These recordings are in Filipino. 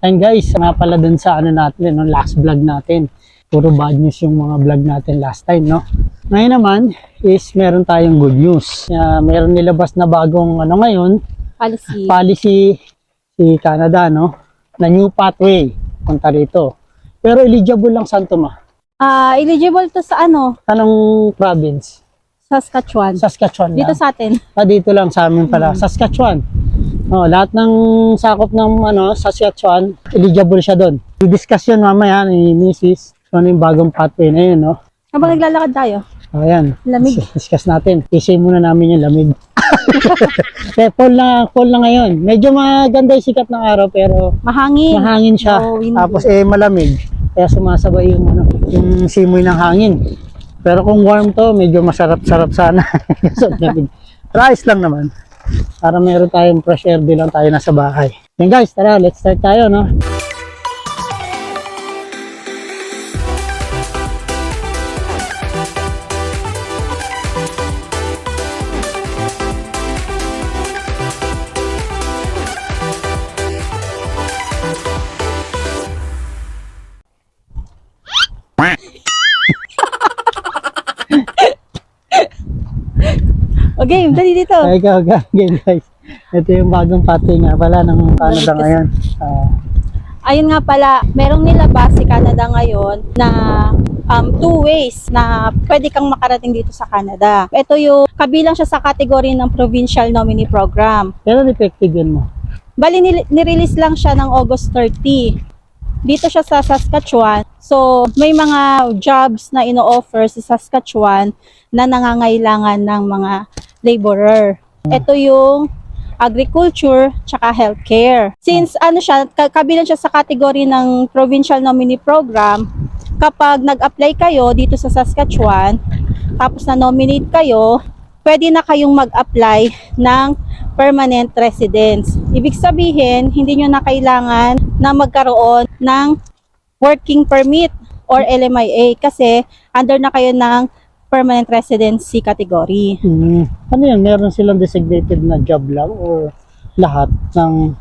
And guys, nga pala dun sa ano natin, no, last vlog natin. Puro bad news yung mga vlog natin last time, no? Ngayon naman is meron tayong good news. Meron nilabas na bagong ano ngayon, policy si Canada, no? Na new pathway punta rito. Pero eligible lang San Tomas. Eligible to sa ano? Anong province? Saskatchewan. Saskatchewan lang. Dito sa atin. Dito lang sa amin pala. Saskatchewan. Lahat ng sakop ng Saskatchewan, eligible siya doon. I-discuss yun mamaya ni Mrs. Ano yung bagong pathway na yun, no? Habang naglalakad tayo. Ayan. Lamig. Discuss natin. Isay muna namin yung lamig. Fall na ngayon. Medyo maganda yung sikat ng araw pero mahangin siya. Tapos malamig. Kaya sumasabay yung simoy ng hangin. Pero kung warm to, medyo masarap-sarap sana. So, rice lang naman. Para meron tayong fresh air, di lang tayo nasa bahay. Then guys, tara, let's start tayo, no? Okay, dali dito. Okay, guys. Ito yung bagong pathway nga pala ng Canada ngayon. Ayun nga pala, merong nilabas si Canada ngayon na two ways na pwede kang makarating dito sa Canada. Ito yung kabilang siya sa kategory ng Provincial Nominee Program. Pero effective yun mo? Bali, nirelease lang siya ng August 30. Dito siya sa Saskatchewan. So, may mga jobs na ino-offer si Saskatchewan na nangangailangan ng mga laborer. Ito yung agriculture tsaka healthcare. Since kabilang siya sa kategory ng Provincial Nominee Program, kapag nag-apply kayo dito sa Saskatchewan, tapos na-nominate kayo, pwede na kayong mag-apply ng permanent residence. Ibig sabihin, hindi nyo na kailangan na magkaroon ng working permit or LMIA kasi under na kayo ng permanent residency category. Ano yan? Meron silang designated na job lang or lahat ng...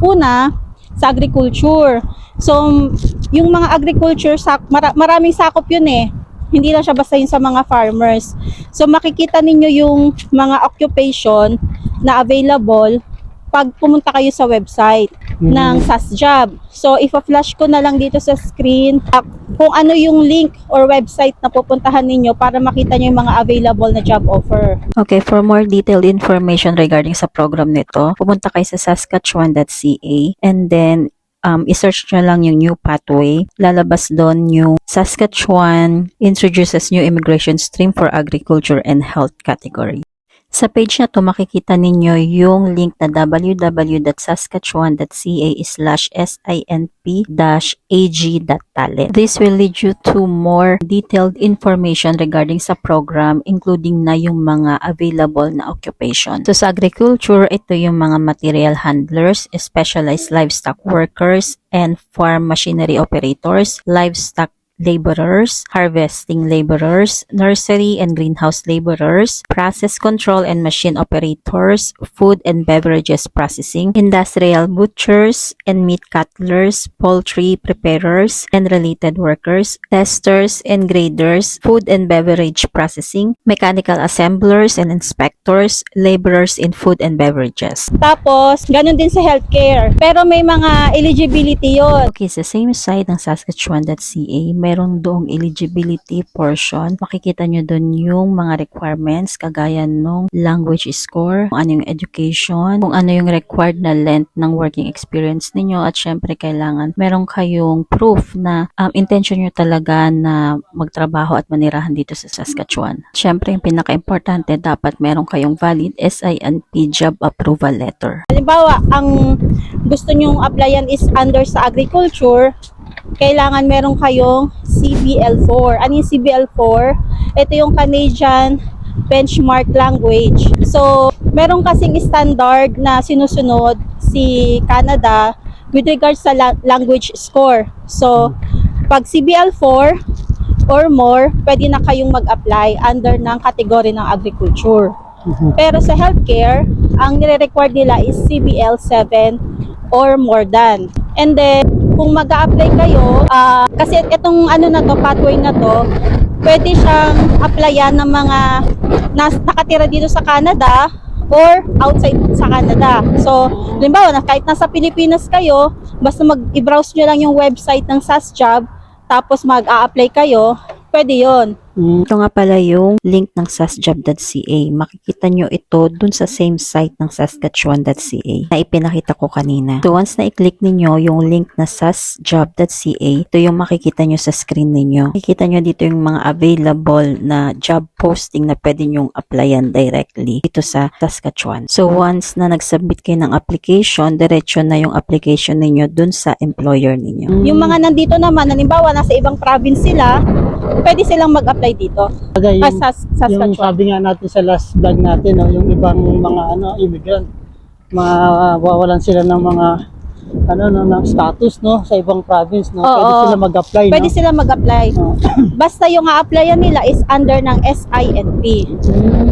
Una, sa agriculture. So, yung mga agriculture, maraming sakop yun eh. Hindi lang siya basta yun sa mga farmers. So, makikita ninyo yung mga occupation na available pag pumunta kayo sa website ng SaskJob. So, ipa-flash ko na lang dito sa screen kung ano yung link or website na pupuntahan ninyo para makita nyo yung mga available na job offer. Okay, for more detailed information regarding sa program nito, pumunta kayo sa saskatchewan.ca and then i-search nyo lang yung new pathway. Lalabas doon yung Saskatchewan introduces new immigration stream for agriculture and health category. Sa page na to, makikita ninyo yung link na www.saskatchewan.ca/SINP-ag.talent. This will lead you to more detailed information regarding sa program, including na yung mga available na occupation. So sa agriculture, ito yung mga material handlers, specialized livestock workers, and farm machinery operators, livestock laborers, harvesting laborers, nursery and greenhouse laborers, process control and machine operators, food and beverages processing, industrial butchers and meat cutlers, poultry preparers and related workers, testers and graders, food and beverage processing, mechanical assemblers and inspectors, laborers in food and beverages. Tapos, ganun din sa healthcare. Pero may mga eligibility yun. Okay, sa same site ng saskatchewan.ca, meron doong eligibility portion. Makikita nyo doon yung mga requirements kagaya nung language score, kung ano yung education, kung ano yung required na length ng working experience ninyo, at syempre kailangan meron kayong proof na intention nyo talaga na magtrabaho at manirahan dito sa Saskatchewan. Syempre yung pinaka-importante, dapat meron kayong valid SINP job approval letter. Halimbawa, ang gusto nyong applyan is under sa agriculture, kailangan meron kayong CBL4. Ano yung CBL4? Ito yung Canadian Benchmark Language. So, meron kasing standard na sinusunod si Canada with regards sa language score. So, pag CBL4 or more, pwede na kayong mag-apply under ng kategory ng agriculture. Pero sa healthcare, ang nire-require nila is CBL7 or more than. And then, kung mag-a-apply kayo, kasi itong pathway na to, pwede siyang applyan ng mga nakatira dito sa Canada or outside sa Canada. So, halimbawa, kahit nasa Pilipinas kayo, basta i-browse nyo lang yung website ng SaskJob, tapos mag-a-apply kayo, pwede yon. Ito nga pala yung link ng saskjob.ca. Makikita nyo ito dun sa same site ng saskatchewan.ca na ipinakita ko kanina. So once na i-click ninyo yung link na saskjob.ca, ito yung makikita nyo sa screen ninyo. Makikita nyo dito yung mga available na job posting na pwede nyong applyan directly dito sa Saskatchewan. So once na nag-submit kayo ng application, diretso na yung application ninyo dun sa employer ninyo. Yung mga nandito naman, halimbawa nasa ibang province sila, pwede silang mag-apply dito. Yung, Sa yung Saskatchewan. sabi nga natin sa last vlog natin, no, yung ibang mga immigrant, mawawalan sila ng mga ng status, no, sa ibang province, no. Pwede Oo. sila mag-apply, Pwede no. sila mag-apply. Oo. Basta yung a-applyan nila is under ng SINP.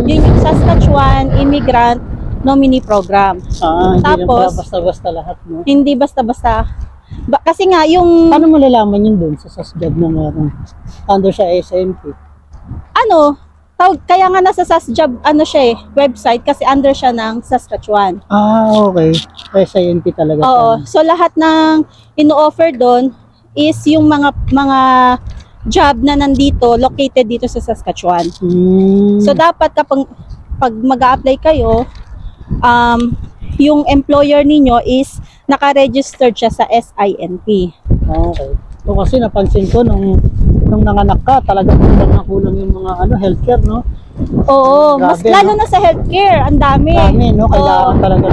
Yun yung Saskatchewan Immigrant Nominee Program. Hindi lang pala Tapos, basta-basta lahat, no. hindi basta-basta. Kasi nga, yung Paano malalaman yun dun sa SaskJob na meron under sa SNP? kaya nga nasa SaskJob, siya website, kasi under siya ng Saskatchewan. Okay. SNP talaga. Oo. So, lahat ng ino-offer doon is yung mga job na nandito, located dito sa Saskatchewan. So, dapat pag mag-a-apply kayo, yung employer ninyo is naka-registered siya sa SINP. Okay. So kasi napansin ko nung nanganak ka, talagang kulang yung mga healthcare, no? Oo, mas Grabe, lalo no? na sa healthcare, ang dami. Dami, no? Kailangan Oo. talaga.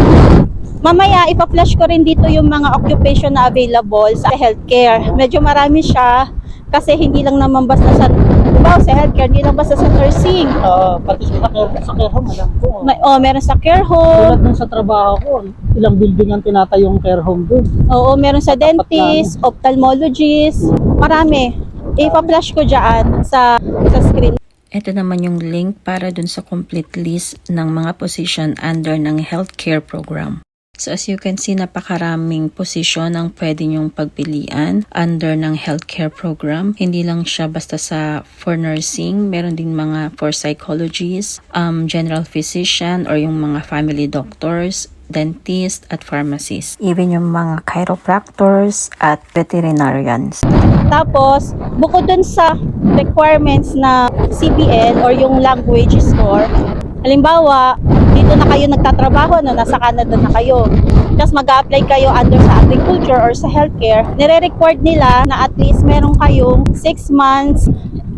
Mamaya, ipa-flash ko rin dito yung mga occupation na available sa healthcare. Medyo marami siya kasi hindi lang naman basta sa healthcare, hindi lang basta sa nursing. Pati sa care home, alam ko. Meron sa care Tulad home. nung sa trabaho ko, ilang building ang tinatayong care home dun. Oo, meron sa dentist, ophthalmologist. Marami. Ipa-flash ko dyan sa screen. Ito naman yung link para dun sa complete list ng mga position under ng healthcare program. So as you can see, napakaraming position ang pwede nyong pagpilian under ng healthcare program. Hindi lang siya basta for nursing, meron din mga for psychologists, general physician or yung mga family doctors, dentist at pharmacist. Even yung mga chiropractors at veterinarians. Tapos, bukod dun sa requirements na CBN or yung language score, halimbawa, dito na kayo nagtatrabaho, nasa Canada na kayo. Tapos mag-a-apply kayo under sa agriculture or sa healthcare, nire-record nila na at least meron kayong 6 months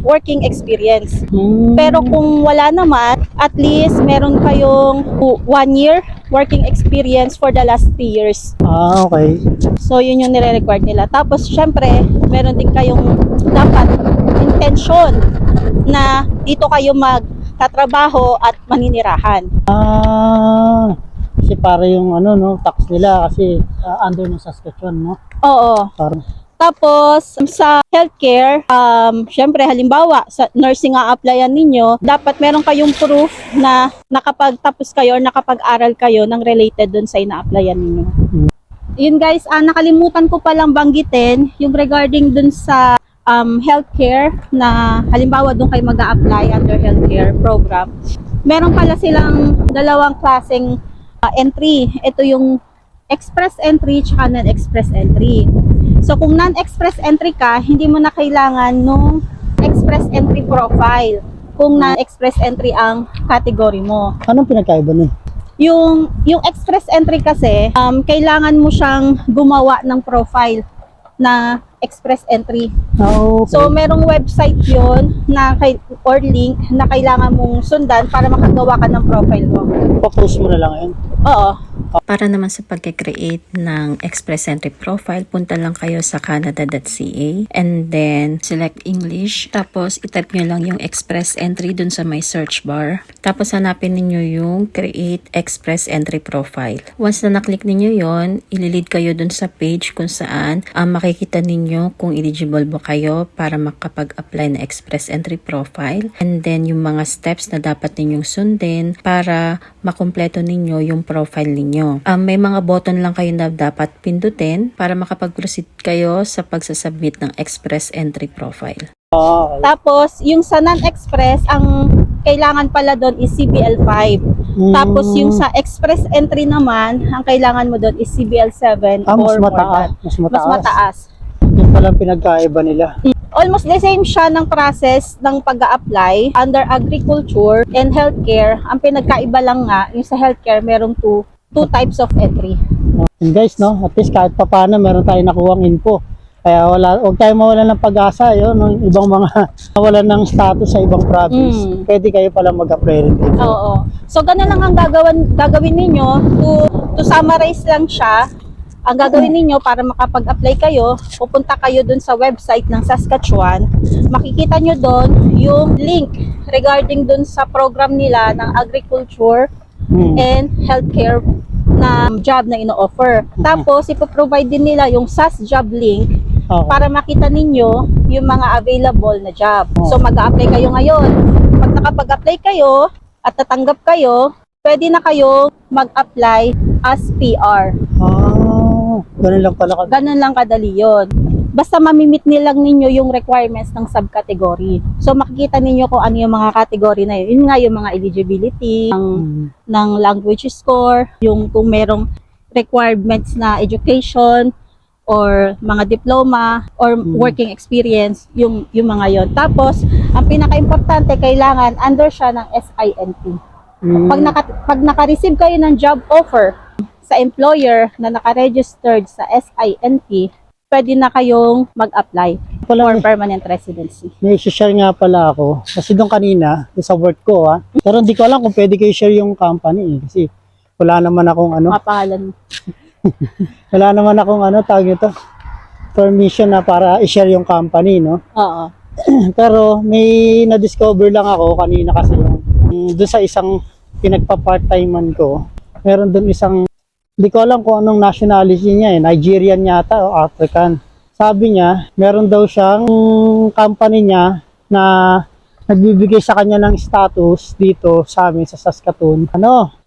working experience. Pero kung wala naman, at least meron kayong 1 year working experience for the last 3 years. Okay. So, yun yung nire-record nila. Tapos, syempre, meron din kayong dapat intention na dito kayo magtatrabaho at maninirahan. Kasi para yung tax nila kasi under ng Saskatchewan, no? Oo. Parang Tapos, sa healthcare, syempre, halimbawa, sa nursing a-applyan ninyo, dapat meron kayong proof na nakapagtapos kayo or nakapag-aral kayo ng related dun sa ina-applyan ninyo. Yun guys, nakalimutan ko palang banggitin yung regarding dun sa healthcare na halimbawa dun kayo mag-a-apply under healthcare program. Meron pala silang dalawang klaseng entry. Ito yung express entry tsaka non-express entry. So kung non-express entry ka, hindi mo na kailangan nung express entry profile kung non-express entry ang category mo. anong pinagkaiba nun? Yung express entry kasi, kailangan mo siyang gumawa ng profile na express entry. Okay. So merong website yon na or link na kailangan mong sundan para makagawa ka ng profile mo. Pa-post mo na lang yun. Oo. Para naman sa pagkikreate ng Express Entry Profile, punta lang kayo sa canada.ca and then select English. Tapos itype nyo lang yung Express Entry dun sa may search bar. Tapos hanapin ninyo yung Create Express Entry Profile. Once na naklik ninyo yon, ililid kayo dun sa page kung saan makikita ninyo kung eligible ba kayo para makapag-apply na Express Entry Profile. And then yung mga steps na dapat ninyong sundin para makumpleto ninyo yung profile ninyo. ninyo. May mga button lang kayo na dapat pindutin para makapag-proceed kayo sa pagsasubmit ng Express Entry Profile. Okay. Tapos, yung sa non-express, ang kailangan pala doon is CBL5. Tapos, yung sa express entry naman, ang kailangan mo doon is CBL7 mas or more mataas. than. Mas Mas mataas. mataas. Yung palang pinagkaiba nila. Almost the same siya ng process ng pag-a-apply under agriculture and healthcare. Ang pinagkaiba lang nga, yung sa healthcare, merong two types of entry. And guys, no, at least kahit papaano meron tayong nakuhang info. Kaya huwag tayo mawalan ng pag-asa, yun, ng ibang mga nawalan ng status sa ibang province. Pwede kayo pala mag-apply rin dito. Oo. So, ganun lang ang gagawin ninyo. To summarize lang siya, ang gagawin ninyo para makapag-apply kayo, pupunta kayo dun sa website ng Saskatchewan. Makikita nyo dun yung link regarding dun sa program nila ng agriculture and healthcare na job na ino-offer. Tapos, ipoprovide din nila yung SAS job link para makita ninyo yung mga available na job. So, mag-a-apply kayo ngayon. Pag nakapag-apply kayo at natanggap kayo, pwede na kayo mag-apply as PR. Ganun lang pala. Ganun lang kadali yun. Basta mamimit nilang ninyo yung requirements ng subcategory. So, makikita ninyo kung ano yung mga category na yun. Yun nga yung mga eligibility, ng language score, yung kung merong requirements na education, or mga diploma, or working experience, yung mga yon. Tapos, ang pinaka-importante, kailangan under siya ng SINT. Pag naka-receive kayo ng job offer sa employer na naka-registered sa SINT, pwede na kayong mag-apply for permanent residency. May share nga pala ako. Kasi doon kanina, sa work ko, pero hindi ko alam kung pwede kayo share yung company. Kasi wala naman akong Mapahalan mo. wala naman akong tawag ito, permission na para i-share yung company, no? Oo. Pero may na-discover lang ako kanina kasi doon sa isang pinagpa-part-timean ko, meron doon isang, hindi ko alam kung anong nationality niya, Nigerian yata o African. Sabi niya, meron daw siyang company niya na nagbibigay sa kanya ng status dito sa amin sa Saskatoon.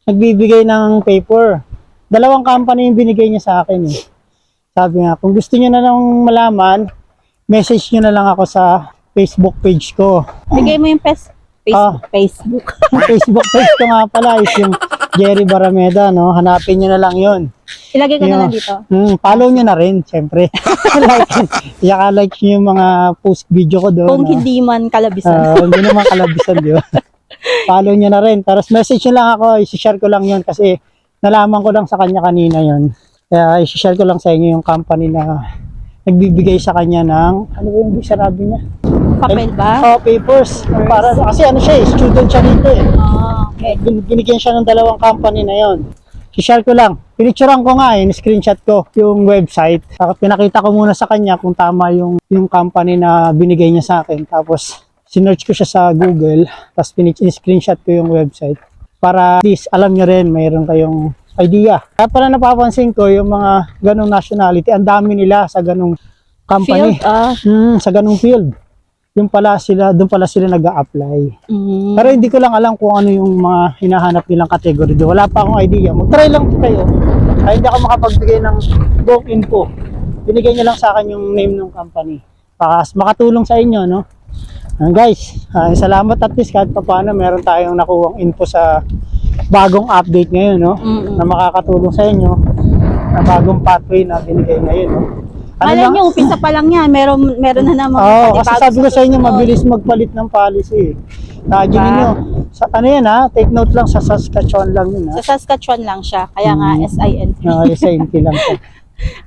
Nagbibigay ng paper. 2 company yung binigay niya sa akin. Sabi nga, kung gusto niyo na lang malaman, message niyo na lang ako sa Facebook page ko. Bigay mo yung Facebook. Yung Facebook page ko nga pala is yung Jerry Barameda, no? Hanapin niyo na lang yun. Ilagay ko na lang dito. Follow niyo na rin, syempre. like niyo yung mga post video ko doon. Kung hindi man kalabisan. Hindi naman kalabisan, di ba? Follow niyo na rin. Tapos message niyo lang ako, i-share ko lang yun kasi nalaman ko lang sa kanya kanina yun. Kaya i-share ko lang sa inyo yung company na nagbibigay sa kanya ng, ano ba yung sabi niya? Papel ba? Papers. Para, kasi siya student siya dito Okay. Binigyan siya ng 2 company na yon. I-share ko lang. Pinicturean ko nga screenshot ko yung website. Pinakita ko muna sa kanya kung tama yung company na binigay niya sa akin. Tapos, sinearch ko siya sa Google. Tapos, screenshot ko yung website. Para at least alam nyo rin, mayroon kayong idea. Kaya pala napapansin ko yung mga ganong nationality, ang dami nila sa ganong company. Field? Sa ganong field. Doon pala sila nag-a-apply. Pero hindi ko lang alam kung ano yung mga hinahanap nilang category doon. Wala pa akong idea. Mag-try lang kayo. Kaya hindi ako makapagbigay ng buong info. Binigay niyo lang sa akin yung name ng company. Para makatulong sa inyo, no? Guys, salamat at least kahit pa paano meron tayong nakuhang info sa bagong update ngayon, no? Na makakatulong sa inyo na bagong pathway na binigay ngayon, no? Malay nyo, umpisa pa lang yan. Meron na naman. Kasi sabi ko sa inyo, mabilis magpalit ng policy. Lagi ninyo. Yan take note lang, sa Saskatchewan lang yun. Sa Saskatchewan lang siya. Kaya nga, SINT. SINT lang siya.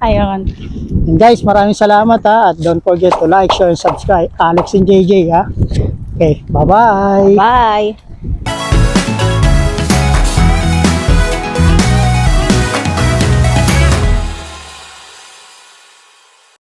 Ayun. And guys, maraming salamat at don't forget to like, share, and subscribe. Alex and JJ Okay, bye-bye. Bye.